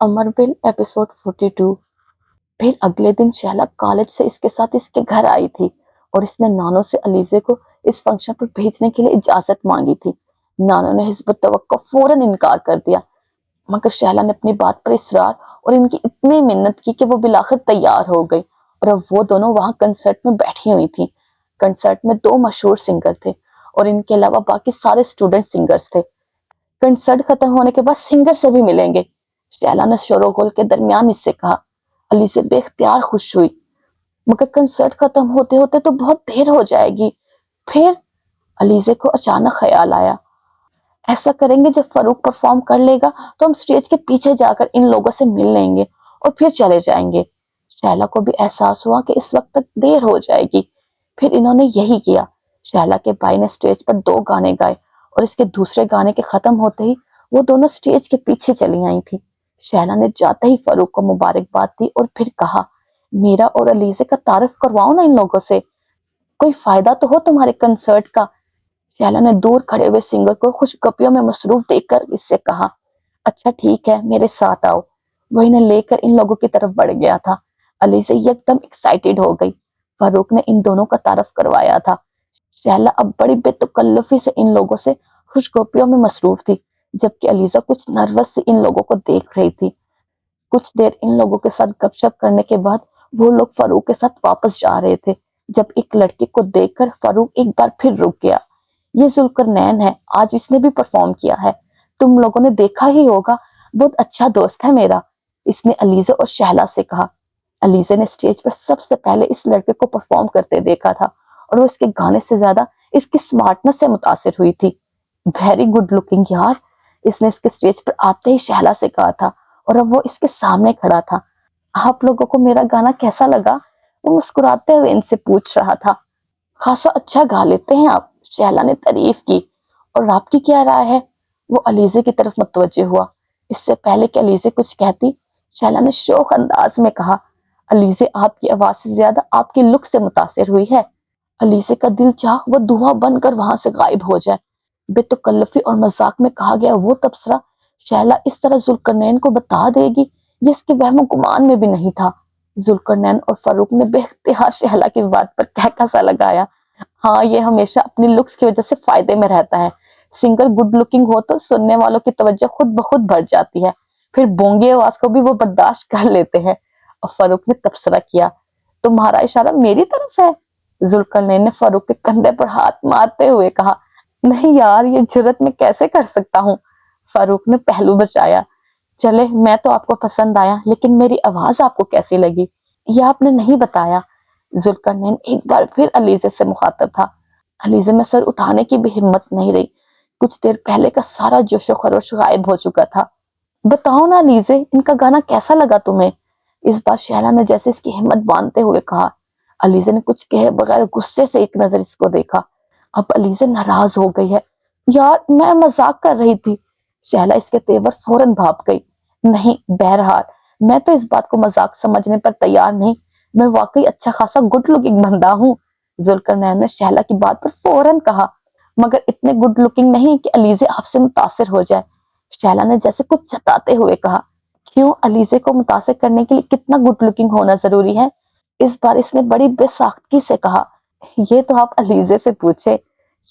امر بن episode 42۔ پھر اگلے دن Shehla college سے اس کے ساتھ اس کے گھر آئی تھی اور اس نے نانو سے علیزے کو اس فنکشن پر بھیجنے کے لیے اجازت مانگی تھی۔ نانو نے حسب توقع فوراً انکار کر دیا، مگر شہلا نے اپنی بات پر اصرار اور ان کی اتنی منت کی کہ وہ بالآخر تیار ہو گئی، اور اب وہ دونوں وہاں کنسرٹ میں بیٹھی ہوئی تھیں۔ کنسرٹ میں 2 مشہور سنگر تھے اور ان کے علاوہ باقی سارے اسٹوڈنٹ سنگرز تھے۔ کنسرٹ ختم ہونے کے بعد سنگر سے بھی ملیں گے، شہلا نے شور و غل کے درمیان اس سے کہا۔ علیزے بے اختیار خوش ہوئی، مگر کنسرٹ ختم ہوتے ہوتے تو بہت دیر ہو جائے گی۔ پھر علیزے کو اچانک خیال آیا، ایسا کریں گے جب فاروق پرفارم کر لے گا تو ہم سٹیج کے پیچھے جا کر ان لوگوں سے مل لیں گے اور پھر چلے جائیں گے۔ شہلا کو بھی احساس ہوا کہ اس وقت تک دیر ہو جائے گی۔ پھر انہوں نے یہی کیا۔ شہلا کے بھائی نے سٹیج پر 2 گانے گائے اور اس کے دوسرے گانے کے ختم ہوتے ہی وہ دونوں سٹیج کے پیچھے چلی آئی تھی۔ شہلا نے جاتے ہی فاروق کو مبارکباد دی اور پھر کہا، میرا اور علیزے کا تعارف کرواؤ نا ان لوگوں سے، کوئی فائدہ تو ہو تمہارے کنسرٹ کا۔ شہلا نے دور کھڑے ہوئے سنگر کو خوشگپیوں میں مصروف دیکھ کر اس سے کہا، اچھا ٹھیک ہے، میرے ساتھ آؤ۔ وہ انہیں لے کر ان لوگوں کی طرف بڑھ گیا تھا۔ علیزے یکدم ایکسائٹیڈ ہو گئی۔ فاروق نے ان دونوں کا تعارف کروایا تھا۔ شہلا اب بڑی بے تکلفی سے ان لوگوں سے خوشگپیوں میں مصروف تھی، جبکہ علیزہ کچھ نروس سے ان لوگوں کو دیکھ رہی تھی۔ کچھ دیر ان لوگوں کے ساتھ گپ شپ کرنے کے بعد وہ لوگ فاروق کے ساتھ واپس جا رہے تھے، جب ایک لڑکی کو دیکھ کر فاروق ایک بار پھر رک گیا۔ یہ ذوالقرنین ہے، آج اس نے بھی پرفارم کیا ہے، تم لوگوں نے دیکھا ہی ہوگا، بہت اچھا دوست ہے میرا، اس نے علیزہ اور شہلا سے کہا۔ علیزہ نے سٹیج پر سب سے پہلے اس لڑکے کو پرفارم کرتے دیکھا تھا اور وہ اس کے گانے سے زیادہ اس کی سمارٹنس سے متاثر ہوئی تھی۔ ویری گڈ لکنگ یار، اس نے اس کے سٹیج پر آتے ہی شہلا سے کہا تھا، اور اب وہ اس کے سامنے کھڑا تھا۔ آپ لوگوں کو میرا گانا کیسا لگا؟ وہ مسکراتے ہوئے ان سے پوچھ رہا تھا۔ خاصا اچھا گا لیتے ہیں آپ، شہلا نے تعریف کی۔ اور آپ کی کیا رائے ہے؟ وہ علیزے کی طرف متوجہ ہوا۔ اس سے پہلے کہ علیزے کچھ کہتی، شہلا نے شوخ انداز میں کہا، علیزے آپ کی آواز سے زیادہ آپ کی لک سے متاثر ہوئی ہے۔ علیزے کا دل چاہ وہ دھواں بن کر وہاں سے غائب ہو جائے۔ بے تکلفی اور مذاق میں کہا گیا وہ تبصرہ شہلا اس طرح ذوالقرنین کو بتا دے گی، یہ اس کے وہم و گمان میں بھی نہیں تھا۔ ذوالقرنین اور فاروق نے بے اختیار شہلا کی بات پر ٹھیکا سا لگایا۔ ہاں، یہ ہمیشہ اپنی لکس کی وجہ سے فائدے میں رہتا ہے۔ سنگر گڈ لکنگ ہو تو سننے والوں کی توجہ خود بخود بڑھ جاتی ہے، پھر بونگی آواز کو بھی وہ برداشت کر لیتے ہیں۔ اور فاروق نے تبصرہ کیا، تمہارا اشارہ میری طرف ہے؟ ذوالقرنین نے فاروق کے کندھے پر ہاتھ مارتے ہوئے کہا، نہیں یار، یہ جرت میں کیسے کر سکتا ہوں؟ فاروق نے پہلو بچایا، چلے میں تو آپ کو پسند آیا، لیکن میری آواز آپ کو کیسی لگی یہ آپ نے نہیں بتایا۔ ذوالقرنین ایک بار پھر علیزے سے مخاطب تھا۔ علیزے میں سر اٹھانے کی بھی ہمت نہیں رہی، کچھ دیر پہلے کا سارا جوش و خروش غائب ہو چکا تھا۔ بتاؤ نا علیزے، ان کا گانا کیسا لگا تمہیں؟ اس بار شہلا نے جیسے اس کی ہمت باندھتے ہوئے کہا۔ علیزے نے کچھ کہے بغیر غصے سے ایک نظر اس کو دیکھا۔ اب علیزے ناراض ہو گئی ہے، یار میں مذاق کر رہی تھی۔ شہلا اس کے تیور فوراً بھاپ گئی، نہیں بہرحال میں تو اس بات کو مذاق سمجھنے پر تیار نہیں، میں واقعی اچھا خاصا گڈ لکنگ بندہ ہوں۔ ذوالقرنین نے شہلا کی بات پر فوراً کہا، مگر اتنے گڈ لکنگ نہیں کہ علیزے آپ سے متاثر ہو جائے۔ شہلا نے جیسے کچھ جتاتے ہوئے کہا، کیوں، علیزے کو متاثر کرنے کے لیے کتنا گڈ لکنگ ہونا ضروری ہے؟ اس بار اس نے بڑی بے ساختگی سے کہا، یہ تو آپ علیزے سے پوچھے۔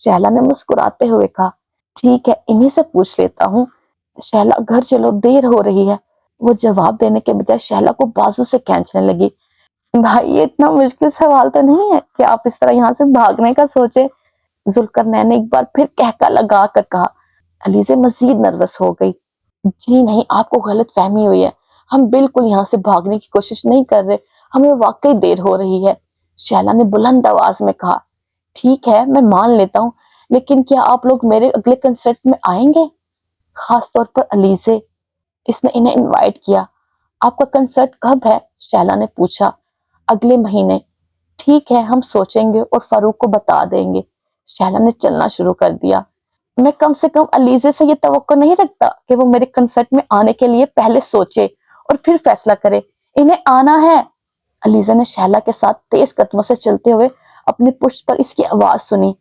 شہلا نے مسکراتے ہوئے کہا، ٹھیک ہے انہی سے پوچھ لیتا ہوں۔ شہلا گھر چلو، دیر ہو رہی ہے۔ وہ جواب دینے کے بجائے شہلا کو بازو سے کھینچنے لگی۔ بھائی یہ اتنا مشکل سوال تو نہیں ہے کہ آپ اس طرح یہاں سے بھاگنے کا سوچے؟ ذوالقرنین نے ایک بار پھر کہکا لگا کر کہا۔ علیزے مزید نروس ہو گئی، جی نہیں، آپ کو غلط فہمی ہوئی ہے، ہم بالکل یہاں سے بھاگنے کی کوشش نہیں کر رہے، ہمیں واقعی دیر ہو رہی ہے۔ شہلا نے بلند آواز میں کہا، ٹھیک ہے میں مان لیتا ہوں، لیکن کیا آپ لوگ میرے اگلے کنسرٹ میں آئیں گے؟ خاص طور پر علیزے، اس نے انہیں انوائٹ کیا۔ آپ کا کنسرٹ کب ہے؟ شہلا نے پوچھا۔ اگلے مہینے۔ ٹھیک ہے ہم سوچیں گے اور فاروق کو بتا دیں گے۔ شہلا نے چلنا شروع کر دیا۔ میں کم سے کم علیزے سے یہ توقع نہیں رکھتا کہ وہ میرے کنسرٹ میں آنے کے لیے پہلے سوچے اور پھر فیصلہ کرے، انہیں آنا ہے۔ علیزہ نے شہلا کے ساتھ تیز قدموں سے چلتے ہوئے اپنی پشت پر اس کی آواز سنی۔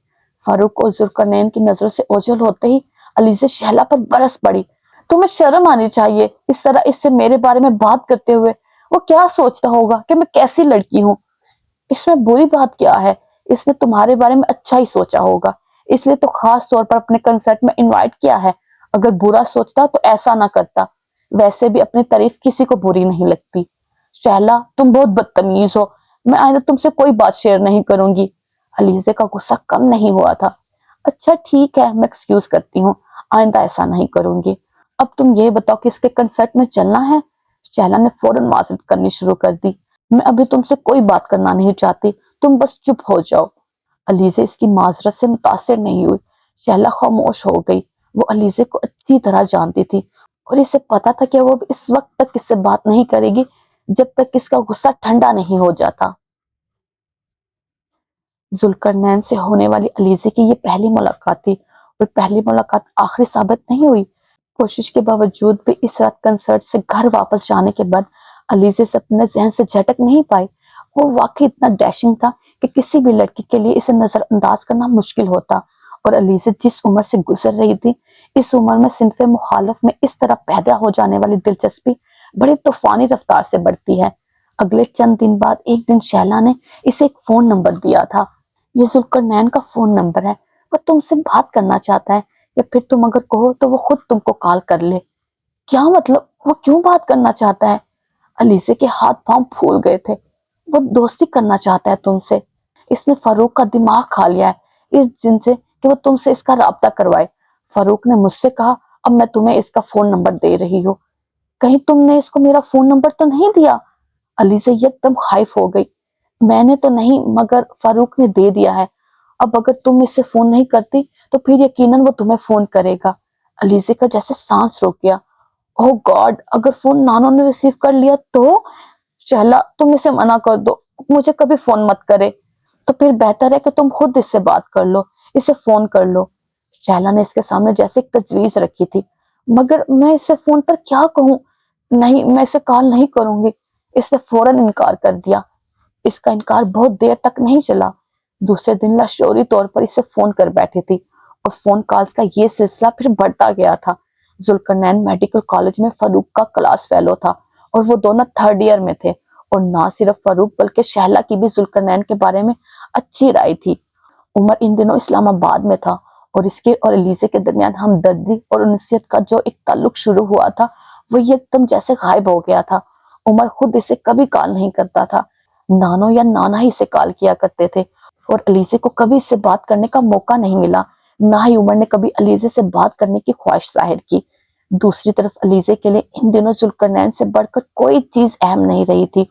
فاروق اور ذوالقرنین کی نظروں سے اوجھل ہوتے ہی علیزہ شہلا پر برس پڑی، تمہیں شرم آنی چاہیے اس طرح اس سے میرے بارے میں بات کرتے ہوئے. وہ کیا سوچتا ہوگا کہ میں کیسی لڑکی ہوں. اس میں بری بات کیا ہے؟ اس نے تمہارے بارے میں اچھا ہی سوچا ہوگا، اس لیے تو خاص طور پر اپنے کنسرٹ میں انوائٹ کیا ہے. اگر برا سوچتا تو ایسا نہ کرتا. ویسے بھی اپنی تعریف کسی کو بری نہیں لگتی. شہلا تم بہت بدتمیز ہو، میں آئندہ تم سے کوئی بات شیئر نہیں کروں گی. علیزے کا غصہ کم نہیں ہوا تھا. اچھا ٹھیک ہے، میں ایکسکیوز کرتی ہوں، آئندہ ایسا نہیں کروں گی. اب تم یہ بتاؤ کہ اس کے کنسرٹ میں چلنا ہے؟ شہلا نے فوراً معذرت کرنی شروع کر دی. میں ابھی تم سے کوئی بات کرنا نہیں چاہتی، تم بس چپ ہو جاؤ. علیزے اس کی معذرت سے متاثر نہیں ہوئی. شہلا خاموش ہو گئی. وہ علیزے کو اچھی طرح جانتی تھی اور اسے پتا تھا کہ وہ اس وقت تک اس سے بات نہیں کرے گی جب تک اس کا غصہ ٹھنڈا نہیں ہو جاتا. ذوالقرنین سے ہونے والی علیزے کی یہ پہلی ملاقات تھی اور پہلی ملاقات آخری ثابت نہیں ہوئی. کوشش کے باوجود بھی اس رات کنسرٹ سے گھر واپس جانے کے بعد علیزے سے اپنے ذہن سے جھٹک نہیں پائی. وہ واقعی اتنا ڈیشنگ تھا کہ کسی بھی لڑکی کے لیے اسے نظر انداز کرنا مشکل ہوتا. اور علیزے جس عمر سے گزر رہی تھی، اس عمر میں صنف مخالف میں اس طرح پیدا ہو جانے والی دلچسپی بڑی طوفانی رفتار سے بڑھتی ہے. اگلے چند دن بعد ایک دن شہلا نے اسے ایک فون نمبر دیا تھا. یہ ذوالقرنین کا فون نمبر ہے، وہ تم سے بات کرنا چاہتا ہے، یا پھر تم اگر کہو تو وہ خود تم کو کال کر لے. کیا مطلب؟ وہ کیوں بات کرنا چاہتا ہے؟ علیزے کے ہاتھ پاؤں پھول گئے تھے. وہ دوستی کرنا چاہتا ہے تم سے. اس نے فاروق کا دماغ کھا لیا ہے اس دن سے کہ وہ تم سے اس کا رابطہ کروائے. فاروق نے مجھ سے کہا اب میں تمہیں اس کا فون نمبر دے رہی ہوں. کہیں تم نے اس کو میرا فون نمبر تو نہیں دیا؟ علیزے یکدم خائف ہو گئی. میں نے تو نہیں، مگر فاروق نے دے دیا ہے. اب اگر تم اس سے فون نہیں کرتی تو پھر یقیناً وہ تمہیں فون کرے گا. علیزے کا جیسے سانس روک گیا. اوہ گاڈ، اگر فون نانو نے ریسیو کر لیا تو؟ شہلا تم اسے منع کر دو، مجھے کبھی فون مت کرے. تو پھر بہتر ہے کہ تم خود اس سے بات کر لو، اسے فون کر لو. شہلا نے اس کے سامنے جیسے ایک تجویز رکھی تھی. مگر میں اسے فون پر کیا کہوں؟ نہیں، میں اسے کال نہیں کروں گی. اس نے فوراً انکار کر دیا. اس کا انکار بہت دیر تک نہیں چلا. دوسرے دن لاشعوری طور پر اسے فون کر بیٹھی تھی اور فون کالز کا یہ سلسلہ پھر بڑھتا گیا تھا. ذوالقرنین میڈیکل کالج میں فاروق کا کلاس فیلو تھا اور وہ دونوں تھرڈ ایئر میں تھے. اور نہ صرف فاروق بلکہ شہلا کی بھی ذوالقرنین کے بارے میں اچھی رائے تھی. عمر ان دنوں اسلام آباد میں تھا اور اس کے اور علیزے کے درمیان ہمدردی اور انسیت کا جو ایک تعلق شروع ہوا تھا وہ یکدم جیسے غائب ہو گیا تھا. عمر خود اسے کبھی کال نہیں کرتا تھا. نانو یا نانا ہی اسے کال کیا کرتے تھے اور علیزے کو کبھی اس سے بات کرنے کا موقع نہیں ملا. نہ ہی عمر نے کبھی علیزے سے بات کرنے کی خواہش ظاہر کی. دوسری طرف علیزے کے لیے ان دنوں ذوالقرنین سے بڑھ کر کوئی چیز اہم نہیں رہی تھی.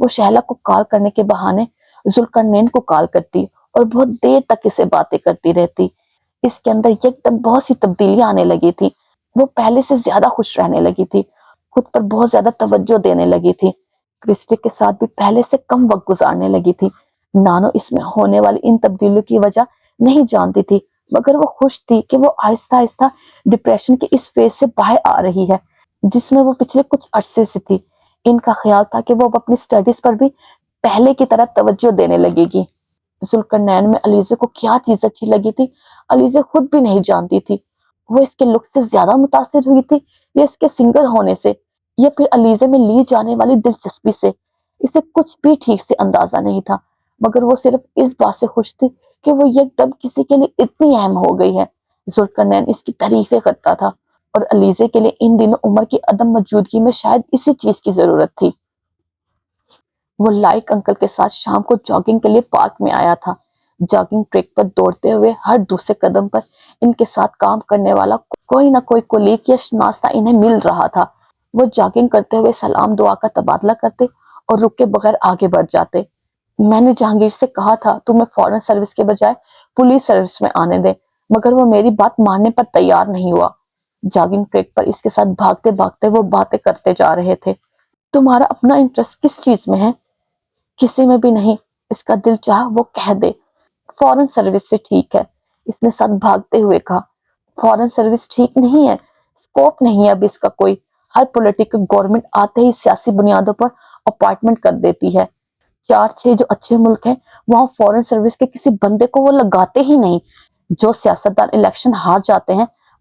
وہ شہلا کو کال کرنے کے بہانے ذوالقرنین کو کال کرتی اور بہت دیر تک اسے باتیں کرتی رہتی. اس کے اندر یکدم بہت سی تبدیلیاں آنے لگی تھی. وہ پہلے سے زیادہ خوش رہنے لگی تھی، خود پر بہت زیادہ توجہ دینے لگی تھی. کرسٹی کے ساتھ بھی پہلے سے کم وقت گزارنے لگی تھی. نانو اس میں ہونے والی ان تبدیلیوں کی وجہ نہیں جانتی تھی، مگر وہ خوش تھی کہ وہ آہستہ آہستہ ڈپریشن کے اس فیز سے باہر آ رہی ہے جس میں وہ پچھلے کچھ عرصے سے تھی. ان کا خیال تھا کہ وہ اب اپنی سٹڈیز پر بھی پہلے کی طرح توجہ دینے لگے گی. ذوالقرنین میں علیزے کو کیا چیز اچھی لگی تھی علیزے خود بھی نہیں جانتی تھی. وہ اس کے لک سے زیادہ متاثر ہوئی تھی یا اس کے سنگل ہونے سے، یا پھر علیزے میں لی جانے والی دلچسپی سے. اسے کچھ بھی ٹھیک سے اندازہ نہیں تھا، مگر وہ صرف اس بات سے خوش تھی کہ وہ یکدم کسی کے لیے اتنی اہم ہو گئی ہے. ذوالقرنین اس کی تعریفیں کرتا تھا اور علیزے کے لیے ان دنوں عمر کی عدم موجودگی میں شاید اسی چیز کی ضرورت تھی. وہ لائک انکل کے ساتھ شام کو جاگنگ کے لیے پارک میں آیا تھا. جاگنگ ٹریک پر دوڑتے ہوئے ہر دوسرے قدم پر ان کے ساتھ کام کرنے والا کوئی نہ کوئی کولیگ یا شناختہ انہیں مل رہا تھا. وہ جاگنگ کرتے ہوئے سلام دعا کا تبادلہ کرتے اور رکے بغیر آگے بڑھ جاتے. میں نے جہانگیر سے کہا تھا تمہیں فورن سروس کے بجائے پولیس سروس میں آنے دے، مگر وہ میری بات ماننے پر تیار نہیں ہوا. جاگنگ ٹریک پر اس کے ساتھ بھاگتے بھاگتے وہ باتیں کرتے جا رہے تھے. تمہارا اپنا انٹرسٹ کس چیز میں ہے؟ کسی میں بھی نہیں. اس کا دل چاہا وہ کہہ دے فورن سروس سے ٹھیک ہے. اس نے ساتھ بھاگتے ہوئے کہا فورن سروس ٹھیک نہیں ہے، اسکوپ نہیں ہے اب اس کا کوئی. ہر پولیٹیکل گورنمنٹ آتے ہی سیاسی بنیادوں پر اپوائنٹمنٹ کر دیتی ہے. 4-6 جو اچھے ملک ہیں وہاں فورن سروس کے کسی بندے کو وہ لگاتے ہی نہیں. جو سیاستدان الیکشن ہار جاتے ہیں